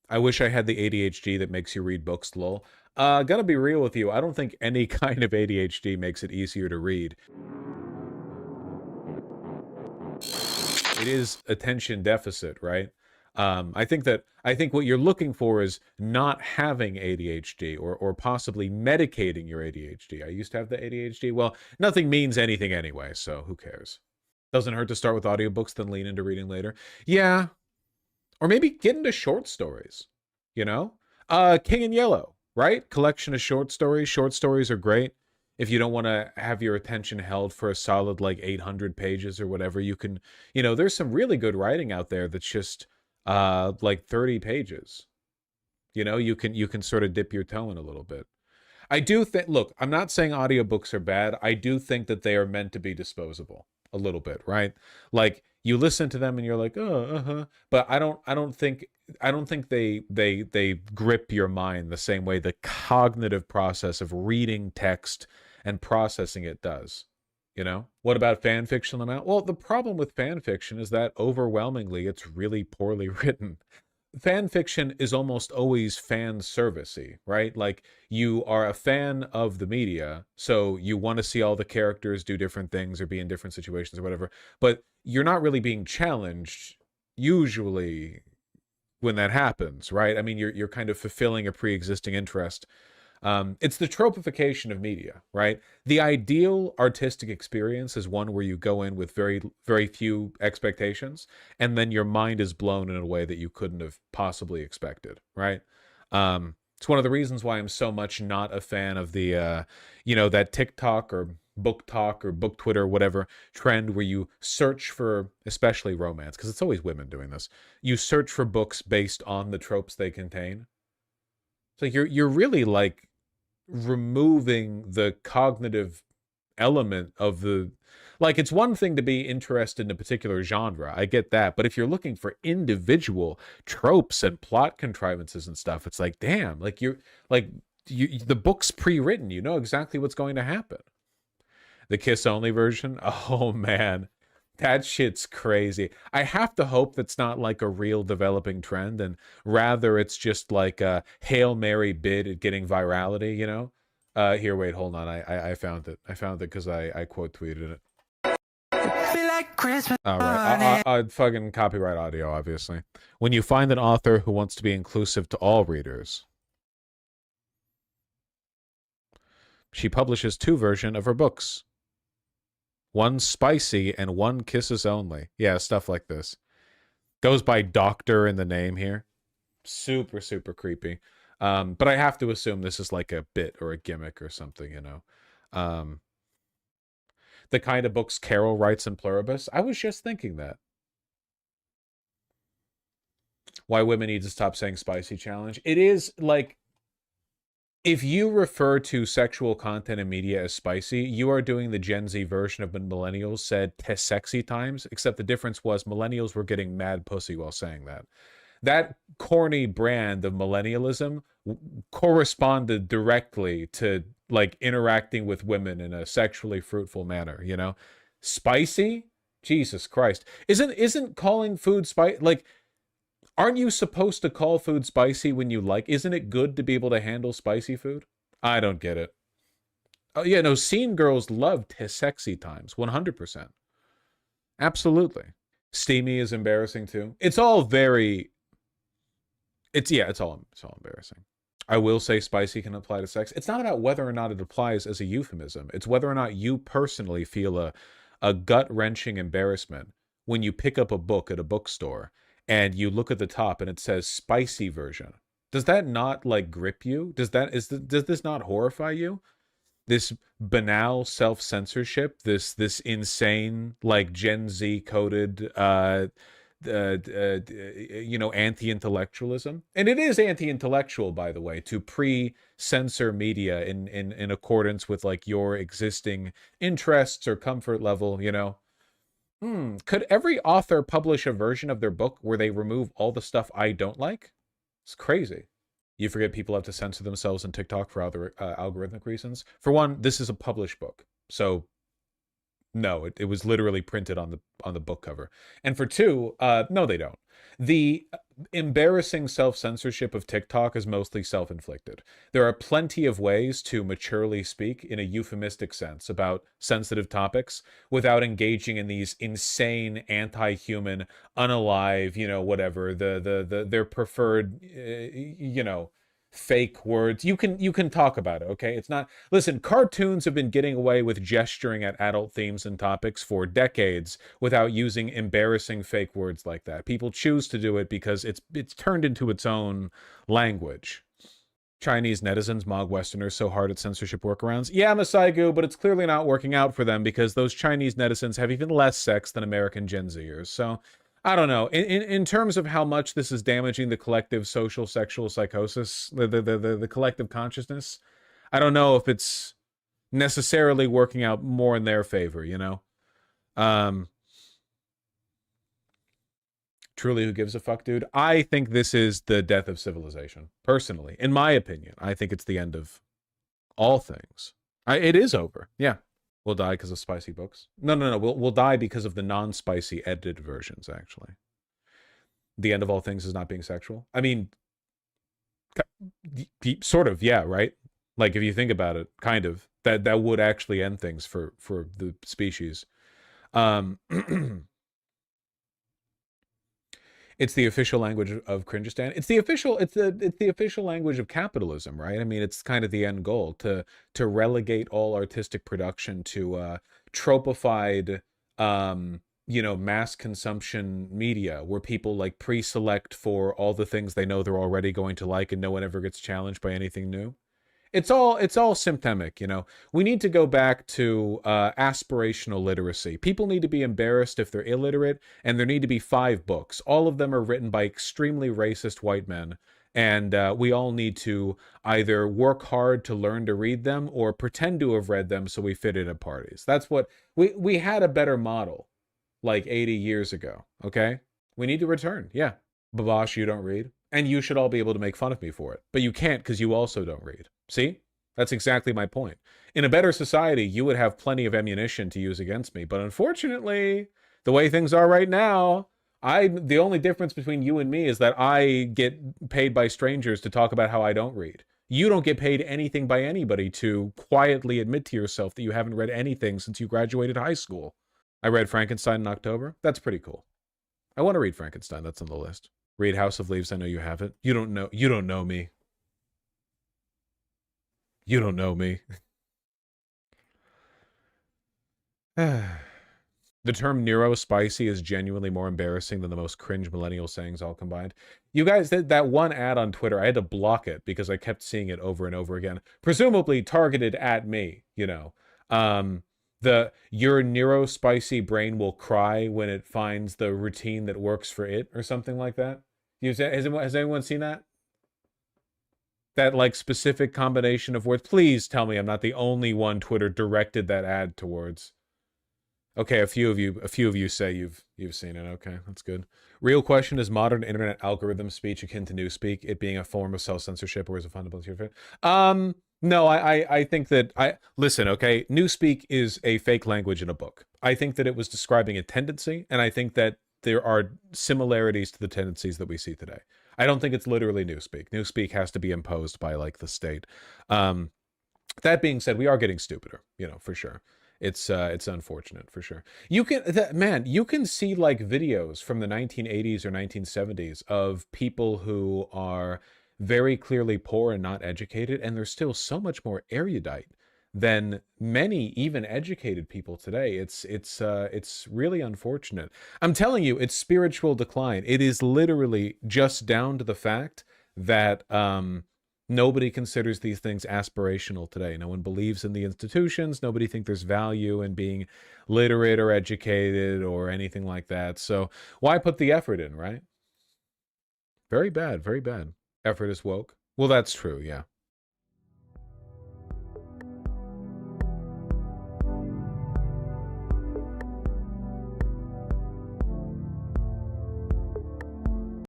I wish I had the ADHD that makes you read books, lol. Gotta be real with you. I don't think any kind of ADHD makes it easier to read. It is attention deficit, right? I think what you're looking for is not having ADHD or possibly medicating your ADHD. I used to have the ADHD. Well, nothing means anything anyway, so who cares? Doesn't hurt to start with audiobooks, then lean into reading later. Yeah, or maybe get into short stories, you know? King in Yellow, right? Collection of short stories. Short stories are great. If you don't want to have your attention held for a solid like 800 pages or whatever, you can, there's some really good writing out there that's just like 30 pages. You can sort of dip your toe in a little bit. I do think, look, I'm not saying audiobooks are bad. I do think that they are meant to be disposable a little bit, right? Like you listen to them and you're like, oh, uh-huh. But I don't think they grip your mind the same way the cognitive process of reading text and processing it does. What about fan fiction, Lamau? Well, the problem with fan fiction is that overwhelmingly it's really poorly written. Fan fiction is almost always fan servicey, right? Like you are a fan of the media, so you want to see all the characters do different things or be in different situations or whatever, but you're not really being challenged usually when that happens, right? I mean, you're kind of fulfilling a pre-existing interest. It's the tropification of media, right? The ideal artistic experience is one where you go in with very, very few expectations, and then your mind is blown in a way that you couldn't have possibly expected, right? It's one of the reasons why I'm so much not a fan of the, that TikTok or BookTok or Book Twitter, whatever trend where you search for, especially romance, because it's always women doing this. You search for books based on the tropes they contain. So you're really like removing the cognitive element of the, like, it's one thing to be interested in a particular genre, I get that, but if you're looking for individual tropes and plot contrivances and stuff, it's like, damn, like the book's pre-written, you know exactly what's going to happen. The kiss only version, oh man, that shit's crazy. I have to hope that's not like a real developing trend, and rather it's just like a Hail Mary bid at getting virality. Here, wait, hold on. I found it. I found it because I quote tweeted it. Like Christmas. All right. Fucking copyright audio, obviously. When you find an author who wants to be inclusive to all readers, she publishes 2 versions of her books. One spicy and one kisses only. Yeah, stuff like this. Goes by doctor in the name here. Super, super creepy. But I have to assume this is like a bit or a gimmick or something, the kind of books Carol writes in Pluribus. I was just thinking that. Why women need to stop saying spicy challenge. It is like, if you refer to sexual content in media as spicy, you are doing the Gen Z version of when millennials said sexy times, except the difference was millennials were getting mad pussy while saying that. That corny brand of millennialism corresponded directly to like interacting with women in a sexually fruitful manner, Spicy? Jesus Christ. Isn't calling food spicy, like, aren't you supposed to call food spicy when you like? Isn't it good to be able to handle spicy food? I don't get it. Oh yeah, no, scene girls loved his sexy times, 100%. Absolutely. Steamy is embarrassing too. It's all embarrassing. I will say spicy can apply to sex. It's not about whether or not it applies as a euphemism. It's whether or not you personally feel a gut-wrenching embarrassment when you pick up a book at a bookstore and you look at the top and it says spicy version. Does that not like grip you? Does this not horrify you? This banal self-censorship, this insane like Gen Z coded anti-intellectualism. And it is anti-intellectual, by the way, to pre-censor media in accordance with like your existing interests or comfort level, Could every author publish a version of their book where they remove all the stuff I don't like? It's crazy. You forget people have to censor themselves in TikTok for other algorithmic reasons. For one, this is a published book. So No, it was literally printed on the book cover. And for two, no, they don't. The embarrassing self-censorship of TikTok is mostly self-inflicted. There are plenty of ways to maturely speak in a euphemistic sense about sensitive topics without engaging in these insane, anti-human, unalive, whatever, their preferred, fake words. You can talk about it, okay? It's not, listen, cartoons have been getting away with gesturing at adult themes and topics for decades without using embarrassing fake words like that. People choose to do it because it's turned into its own language. Chinese netizens mock Westerners so hard at censorship workarounds. Yeah, Masaigu, but it's clearly not working out for them because those Chinese netizens have even less sex than American Gen Zers. So I don't know. In terms of how much this is damaging the collective social sexual psychosis, the collective consciousness, I don't know if it's necessarily working out more in their favor, Truly, who gives a fuck, dude? I think this is the death of civilization, personally. In my opinion, I think it's the end of all things. It is over. Yeah. We'll die because of spicy books. No. We'll die because of the non-spicy edited versions, actually. The end of all things is not being sexual. I mean, sort of, yeah, right? Like, if you think about it, kind of. That would actually end things for the species. It's the official language of Kyrgyzstan. It's the official language of capitalism, right? I mean, it's kind of the end goal to relegate all artistic production to tropified, mass consumption media where people like pre-select for all the things they know they're already going to like, and no one ever gets challenged by anything new. It's all symptomatic, We need to go back to aspirational literacy. People need to be embarrassed if they're illiterate, and there need to be 5 books. All of them are written by extremely racist white men, and we all need to either work hard to learn to read them or pretend to have read them so we fit in at parties. That's what we had a better model like 80 years ago, okay? We need to return, yeah. Vaush, you don't read? And you should all be able to make fun of me for it. But you can't because you also don't read. See? That's exactly my point. In a better society, you would have plenty of ammunition to use against me. But unfortunately, the way things are right now, the only difference between you and me is that I get paid by strangers to talk about how I don't read. You don't get paid anything by anybody to quietly admit to yourself that you haven't read anything since you graduated high school. I read Frankenstein in October. That's pretty cool. I want to read Frankenstein. That's on the list. Read House of Leaves. I know you have it. You don't know me. You don't know me. The term Neurospicy is genuinely more embarrassing than the most cringe millennial sayings all combined. You guys, that one ad on Twitter, I had to block it because I kept seeing it over and over again. Presumably targeted at me, your Neurospicy brain will cry when it finds the routine that works for it, or something like that. Has anyone seen that? That like specific combination of words? Please tell me I'm not the only one Twitter directed that ad towards. Okay, a few of you say you've seen it. Okay, that's good. Real question: is modern internet algorithm speech akin to newspeak? It being a form of self-censorship, or is it fundamental to it? No, I think that listen. Okay, newspeak is a fake language in a book. I think that it was describing a tendency, and I think that there are similarities to the tendencies that we see today. I don't think it's literally newspeak. Newspeak has to be imposed by like the state. That being said, we are getting stupider, for sure. It's unfortunate for sure. You can see like videos from the 1980s or 1970s of people who are very clearly poor and not educated, and they're still so much more erudite than many even educated people today. It's really unfortunate. I'm telling you, it's spiritual decline. It is literally just down to the fact that nobody considers these things aspirational today. No one believes in the institutions. Nobody thinks there's value in being literate or educated or anything like that. So why put the effort in, right? Very bad, very bad. Effort is woke. Well, that's true, yeah.